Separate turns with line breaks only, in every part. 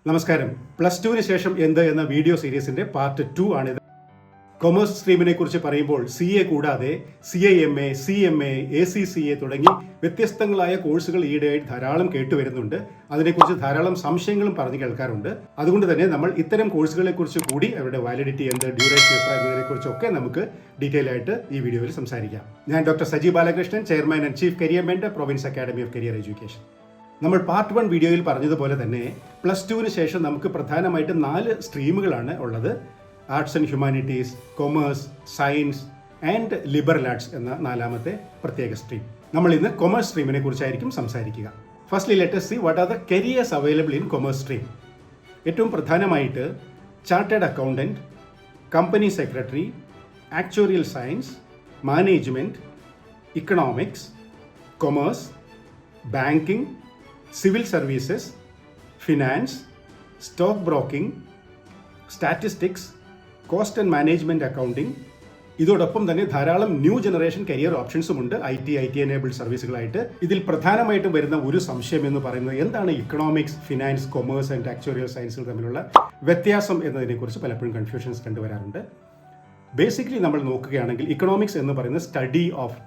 നമസ്കാരം. പ്ലസ് ടുവിന് ശേഷം എന്ത് എന്ന വീഡിയോ സീരീസിന്റെ പാർട്ട് 2 ആണിത്. കൊമേഴ്സ് സ്ട്രീമിനെ കുറിച്ച് പറയുമ്പോൾ CA കൂടാതെ CIMA, CMA, ACCA തുടങ്ങി വ്യത്യസ്തങ്ങളായ കോഴ്സുകൾ ഈയിടെയായി ധാരാളം കേട്ടുവരുന്നുണ്ട്. അതിനെക്കുറിച്ച് ധാരാളം സംശയങ്ങളും പറഞ്ഞു കേൾക്കാറുണ്ട്. അതുകൊണ്ട് തന്നെ നമ്മൾ ഇത്തരം കോഴ്സുകളെ കുറിച്ച് കൂടി അവരുടെ വാലിഡിറ്റി എന്ത്, ഡ്യൂറേഷൻ എത്ര എന്നതിനെക്കുറിച്ചൊക്കെ നമുക്ക് ഡീറ്റെയിൽ ആയിട്ട് ഈ വീഡിയോയിൽ സംസാരിക്കാം. ഞാൻ doctor Saji Balakrishnan, chairman and chief career mentor, province academy of career education. നമ്മൾ പാർട്ട് 1 വീഡിയോയിൽ പറഞ്ഞതുപോലെ തന്നെ പ്ലസ് ടുവിന് ശേഷം നമുക്ക് പ്രധാനമായിട്ടും 4 സ്ട്രീമുകളാണ് ഉള്ളത്. Arts and humanities, commerce, science and liberal arts എന്ന 4ാമത്തെ പ്രത്യേക സ്ട്രീം. നമ്മൾ ഇന്ന് കൊമേഴ്സ് സ്ട്രീമിനെ കുറിച്ചായിരിക്കും സംസാരിക്കുക. Firstly let us see what are the careers available in commerce stream. ഏറ്റവും പ്രധാനമായിട്ട് chartered accountant, company secretary, actuarial science, management, economics, commerce, banking, civil services, finance, stock broking, statistics, cost and management accounting. ഇതോടൊപ്പം തന്നെ ധാരാളം new generation career ഓപ്ഷൻസുമുണ്ട് IT enabled സർവീസുകളായിട്ട്. ഇതിൽ പ്രധാനമായിട്ടും വരുന്ന ഒരു സംശയം എന്ന് പറയുന്നത് എന്താണ് economics, finance, commerce and actuarial സയൻസുകൾ തമ്മിലുള്ള വ്യത്യാസം എന്നതിനെക്കുറിച്ച് പലപ്പോഴും കൺഫ്യൂഷൻസ് കണ്ടുവരാറുണ്ട്. ബേസിക്കലി നമ്മൾ നോക്കുകയാണെങ്കിൽ ഇക്കണോമിക്സ് എന്ന് പറയുന്നത് study of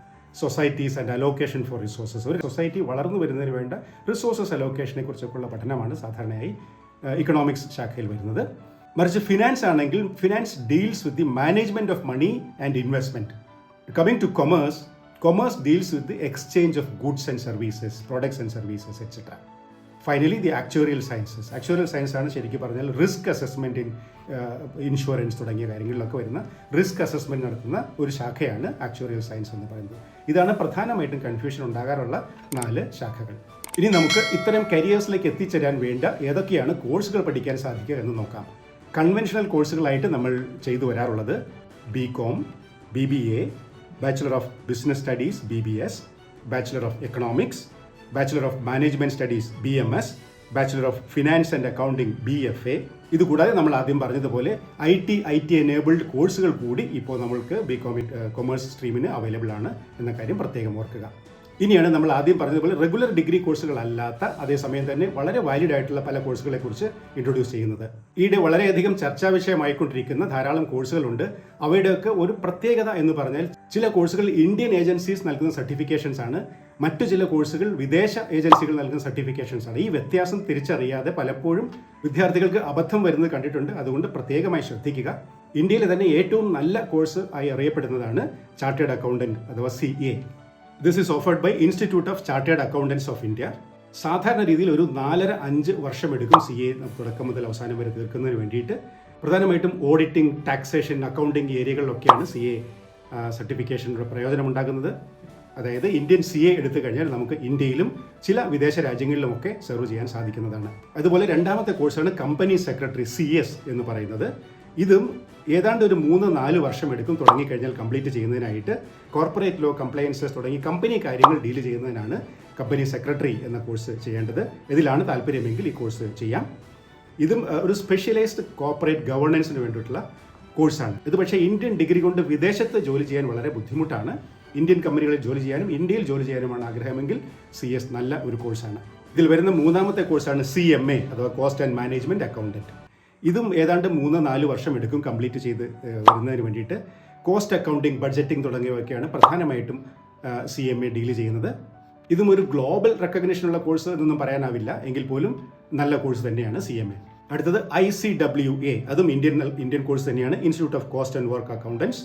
societies and allocation for resources. ഒരു സൊസൈറ്റി വളർന്നു വരുന്നതിന് വേണ്ട റിസോഴ്സസ് അലോക്കേഷനെ കുറിച്ചൊക്കെയുള്ള പഠനമാണ് സാധാരണയായി ഇക്കണോമിക്സ് ശാഖയിൽ വരുന്നത്. മറിച്ച് ഫിനാൻസ് ആണെങ്കിൽ finance deals with the management of money and investment. Coming to commerce, commerce deals with the exchange of goods and services, products and services etcetera. Finally the actuarial sciences. Actuarial science ആണ് ശരിക്കും പറഞ്ഞാൽ risk assessment in insurance തുടങ്ങിയ കാര്യങ്ങളിലൊക്കെ വരുന്ന risk assessment നടത്തുന്ന ഒരു ശാഖയാണ് actuarial science എന്ന് പറയുന്നത്. ഇതാണ് പ്രധാനമായിട്ടും കൺഫ്യൂഷൻ ഉണ്ടാകാറുള്ള 4 ശാഖകൾ. ഇനി നമുക്ക് ഇത്തരം കരിയേഴ്സിലേക്ക് എത്തിച്ചേരാൻ വേണ്ട ഏതൊക്കെയാണ് കോഴ്സുകൾ പഠിക്കാൻ സാധിക്കുക എന്ന് നോക്കാം. കൺവെൻഷണൽ കോഴ്സുകളായിട്ട് നമ്മൾ ചെയ്തു വരാറുള്ളത് BCom, BBA, bachelor of business studies BBS, bachelor of economics, bachelor of management studies BMS, bachelor of finance and accounting BFA. ഇതുകൂടാതെ നമ്മൾ ആദ്യം പറഞ്ഞതുപോലെ IT എനേബിൾഡ് കോഴ്സുകൾ കൂടി ഇപ്പോൾ നമ്മൾക്ക് BCom കൊമേഴ്സ് സ്ട്രീമിന് അവൈലബിൾ ആണ് എന്ന കാര്യം പ്രത്യേകം ഓർക്കുക. ഇനിയാണ് നമ്മൾ ആദ്യം പറഞ്ഞതുപോലെ റെഗുലർ ഡിഗ്രി കോഴ്സുകളല്ലാത്ത അതേസമയം തന്നെ വളരെ വാലിഡ് ആയിട്ടുള്ള പല കോഴ്സുകളെ കുറിച്ച് ഇൻട്രൊഡ്യൂസ് ചെയ്യുന്നത്. ഈയിടെ വളരെയധികം ചർച്ചാ വിഷയമായിക്കൊണ്ടിരിക്കുന്ന ധാരാളം കോഴ്സുകളുണ്ട്. അവയുടെയൊക്കെ ഒരു പ്രത്യേകത എന്ന് പറഞ്ഞാൽ ചില കോഴ്സുകൾ ഇന്ത്യൻ ഏജൻസീസ് നൽകുന്ന സർട്ടിഫിക്കേഷൻസ് ആണ്, മറ്റു ചില കോഴ്സുകൾ വിദേശ ഏജൻസികൾ നൽകുന്ന സർട്ടിഫിക്കേഷൻസ് ആണ്. ഈ വ്യത്യാസം തിരിച്ചറിയാതെ പലപ്പോഴും വിദ്യാർത്ഥികൾക്ക് അബദ്ധം വരുന്നത് കണ്ടിട്ടുണ്ട്. അതുകൊണ്ട് പ്രത്യേകമായി ശ്രദ്ധിക്കുക. ഇന്ത്യയിലെ തന്നെ ഏറ്റവും നല്ല കോഴ്സ് ആയി അറിയപ്പെടുന്നതാണ് ചാർട്ടേഡ് അക്കൗണ്ടന്റ് അഥവാ CA. This is offered by institute of chartered accountants of India. സാധാരണ രീതിയിൽ ഒരു 4.5 വർഷം എടുക്കും CA തുടക്കം മുതൽ അവസാനം വരെ തീർക്കുന്നതിന് വേണ്ടിയിട്ട്. പ്രധാനമായിട്ടും ഓഡിറ്റിംഗ്, ടാക്സേഷൻ, അക്കൗണ്ടിംഗ് ഏരിയകളിലൊക്കെയാണ് CA സർട്ടിഫിക്കേഷൻ്റെ പ്രയോജനമുണ്ടാകുന്നത്. അതായത് ഇന്ത്യൻ CA എടുത്തു കഴിഞ്ഞാൽ നമുക്ക് ഇന്ത്യയിലും ചില വിദേശ രാജ്യങ്ങളിലുമൊക്കെ സെർവ് ചെയ്യാൻ സാധിക്കുന്നതാണ്. അതുപോലെ 2ാമത്തെ കോഴ്സാണ് കമ്പനി സെക്രട്ടറി CS എന്ന് പറയുന്നത്. ഇതും ഏതാണ്ട് ഒരു 3-4 വർഷം എടുക്കും തുടങ്ങിക്കഴിഞ്ഞാൽ കംപ്ലീറ്റ് ചെയ്യുന്നതിനായിട്ട്. കോർപ്പറേറ്റ് ലോ, കംപ്ലയൻസസ് തുടങ്ങി കമ്പനി കാര്യങ്ങൾ ഡീൽ ചെയ്യുന്നതിനാണ് കമ്പനി സെക്രട്ടറി എന്ന കോഴ്സ് ചെയ്യേണ്ടത്. ഇതിലാണ് താല്പര്യമെങ്കിൽ ഈ കോഴ്സ് ചെയ്യാം. ഇതും ഒരു സ്പെഷ്യലൈസ്ഡ് കോർപ്പറേറ്റ് ഗവേണൻസിന് വേണ്ടിയിട്ടുള്ള കോഴ്സാണ്. ഇത് പക്ഷേ ഇന്ത്യൻ ഡിഗ്രി കൊണ്ട് വിദേശത്ത് ജോലി ചെയ്യാൻ വളരെ ബുദ്ധിമുട്ടാണ്. ഇന്ത്യൻ കമ്പനികളിൽ ജോലി ചെയ്യാനും ഇന്ത്യയിൽ ജോലി ചെയ്യാനുമാണ് ആഗ്രഹമെങ്കിൽ CS നല്ല ഒരു കോഴ്സാണ്. ഇതിൽ വരുന്ന 3ാമത്തെ കോഴ്സാണ് CMA അഥവാ കോസ്റ്റ് ആൻഡ് മാനേജ്മെന്റ് അക്കൗണ്ടന്റ്. ഇതും ഏതാണ്ട് 3-4 വർഷം എടുക്കും കംപ്ലീറ്റ് ചെയ്ത് വരുന്നതിന് വേണ്ടിയിട്ട്. കോസ്റ്റ് അക്കൗണ്ടിംഗ്, ബഡ്ജറ്റിംഗ് തുടങ്ങിയവയൊക്കെയാണ് പ്രധാനമായിട്ടും CMA ഡീൽ ചെയ്യുന്നത്. ഇതും ഒരു ഗ്ലോബൽ റെക്കഗ്നിഷനുള്ള കോഴ്സ് എന്നൊന്നും പറയാനാവില്ല, എങ്കിൽ പോലും നല്ല കോഴ്സ് തന്നെയാണ് CMA. അടുത്തത് ICWA. അതും ഇന്ത്യൻ കോഴ്സ് തന്നെയാണ്, institute of cost and work accountants.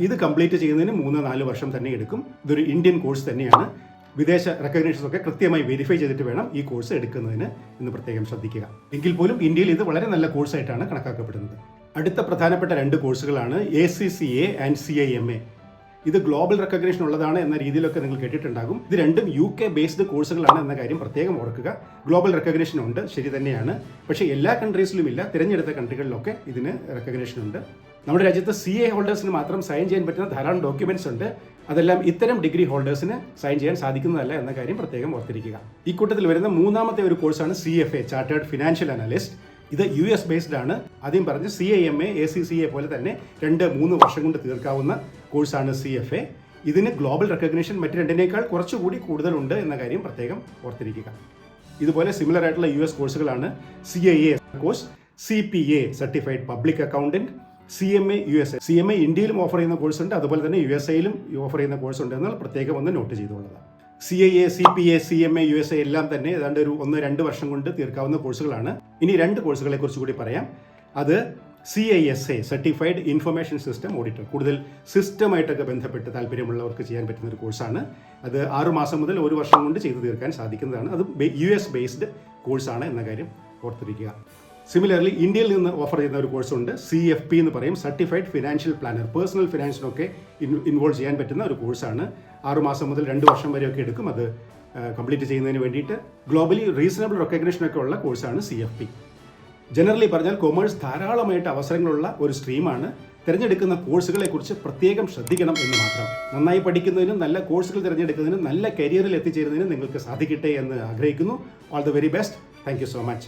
ഇത് കംപ്ലീറ്റ് ചെയ്യുന്നതിന് 3-4 വർഷം തന്നെ എടുക്കും. ഇതൊരു ഇന്ത്യൻ കോഴ്സ് തന്നെയാണ്. വിദേശ റെക്കഗ്നേഷൻസ് ഒക്കെ കൃത്യമായി വെരിഫൈ ചെയ്തിട്ട് വേണം ഈ കോഴ്സ് എടുക്കുന്നതിന് എന്ന് പ്രത്യേകം ശ്രദ്ധിക്കുക. എങ്കിൽ പോലും ഇന്ത്യയിൽ ഇത് വളരെ നല്ല കോഴ്സായിട്ടാണ് കണക്കാക്കപ്പെടുന്നത്. അടുത്ത പ്രധാനപ്പെട്ട 2 കോഴ്സുകളാണ് ACCA ആൻഡ് CIMA. ഇത് ഗ്ലോബൽ റെക്കഗ്നേഷൻ ഉള്ളതാണ് എന്ന രീതിയിലൊക്കെ നിങ്ങൾ കേട്ടിട്ടുണ്ടാകും. ഇത് രണ്ടും UK ബേസ്ഡ് കോഴ്സുകളാണ് എന്ന കാര്യം പ്രത്യേകം ഓർക്കുക. ഗ്ലോബൽ റെക്കഗ്നേഷൻ ഉണ്ട്, ശരി തന്നെയാണ്. പക്ഷേ എല്ലാ കൺട്രീസിലും ഇല്ല, തിരഞ്ഞെടുത്ത കൺട്രികളിലൊക്കെ ഇതിന് റെക്കഗ്നേഷൻ ഉണ്ട്. നമ്മുടെ രാജ്യത്ത് CA ഹോൾഡേഴ്സിന് മാത്രം സൈൻ ചെയ്യാൻ പറ്റുന്ന ധാരാളം ഡോക്യുമെന്റ്സ് ഉണ്ട്. അതെല്ലാം ഇത്തരം ഡിഗ്രി ഹോൾഡേഴ്സിന് സൈൻ ചെയ്യാൻ സാധിക്കുന്നതല്ല എന്ന കാര്യം പ്രത്യേകം ഓർത്തിരിക്കുക. ഈ കൂട്ടത്തിൽ വരുന്ന 3ാമത്തെ ഒരു കോഴ്സാണ് CFA, ചാർട്ടേഡ് ഫിനാൻഷ്യൽ അനലിസ്റ്റ്. ഇത് US ബേസ്ഡ് ആണ്. ആദ്യം പറഞ്ഞ CIMA, ACCA പോലെ തന്നെ 2-3 വർഷം കൊണ്ട് തീർക്കാവുന്ന കോഴ്സാണ് CFA. ഇതിന് ഗ്ലോബൽ റെക്കഗ്നേഷൻ മറ്റ് രണ്ടിനേക്കാൾ കുറച്ചുകൂടി കൂടുതലുണ്ട് എന്ന കാര്യം പ്രത്യേകം ഓർത്തിരിക്കുക. ഇതുപോലെ സിമിലർ ആയിട്ടുള്ള US കോഴ്സുകളാണ് CIA course, CPA certified public accountant, CMA USA. CMA ഇന്ത്യയിലും ഓഫർ ചെയ്യുന്ന കോഴ്സ് ഉണ്ട്, അതുപോലെ തന്നെ USA ഓഫർ ചെയ്യുന്ന കോഴ്സ് ഉണ്ട് എന്നാൽ പ്രത്യേകം ഒന്ന് not ചെയ്തുകൊള്ളതാണ്. CIA, CPA, CMA, USA എല്ലാം തന്നെ ഏതാണ്ട് ഒരു 1-2 വർഷം കൊണ്ട് തീർക്കാവുന്ന കോഴ്സുകളാണ്. ഇനി 2 കോഴ്സുകളെ കുറിച്ച് കൂടി പറയാം. അത് CISA certified information system auditor, കൂടുതൽ സിസ്റ്റമായിട്ടൊക്കെ ബന്ധപ്പെട്ട് താല്പര്യമുള്ളവർക്ക് ചെയ്യാൻ പറ്റുന്ന ഒരു കോഴ്സാണ്. അത് 6 മാസം മുതൽ 1 വർഷം കൊണ്ട് ചെയ്തു തീർക്കാൻ സാധിക്കുന്നതാണ്. അത് US ബേസ്ഡ് കോഴ്സാണ് എന്ന കാര്യം ഓർത്തിരിക്കുക. സിമിലർലി ഇന്ത്യയിൽ നിന്ന് ഓഫർ ചെയ്യുന്ന ഒരു കോഴ്സുണ്ട്, CFP എന്ന് പറയും, സർട്ടിഫൈഡ് ഫിനാൻഷ്യൽ പ്ലാനർ. പേഴ്സണൽ ഫിനാൻസിനൊക്കെ ഇൻവോൾവ് ചെയ്യാൻ പറ്റുന്ന ഒരു കോഴ്സാണ്. 6 മാസം മുതൽ 2 വർഷം വരെയൊക്കെ എടുക്കും അത് കംപ്ലീറ്റ് ചെയ്യുന്നതിന് വേണ്ടിയിട്ട്. ഗ്ലോബലി റീസണബിൾ റെക്കഗ്നേഷനൊക്കെ ഉള്ള കോഴ്സാണ് CFP. ജനറലി പറഞ്ഞാൽ കൊമേഴ്സ് ധാരാളമായിട്ട് അവസരങ്ങളുള്ള ഒരു സ്ട്രീമാണ്. തിരഞ്ഞെടുക്കുന്ന കോഴ്സുകളെക്കുറിച്ച് പ്രത്യേകം ശ്രദ്ധിക്കണം എന്ന് മാത്രം. നന്നായി പഠിക്കുന്നതിനും നല്ല കോഴ്സുകൾ തിരഞ്ഞെടുക്കുന്നതിനും നല്ല കരിയറിൽ എത്തിച്ചേരുന്നതിനും നിങ്ങൾക്ക് സാധിക്കട്ടെ എന്ന് ആഗ്രഹിക്കുന്നു. All the very best. Thank you so much.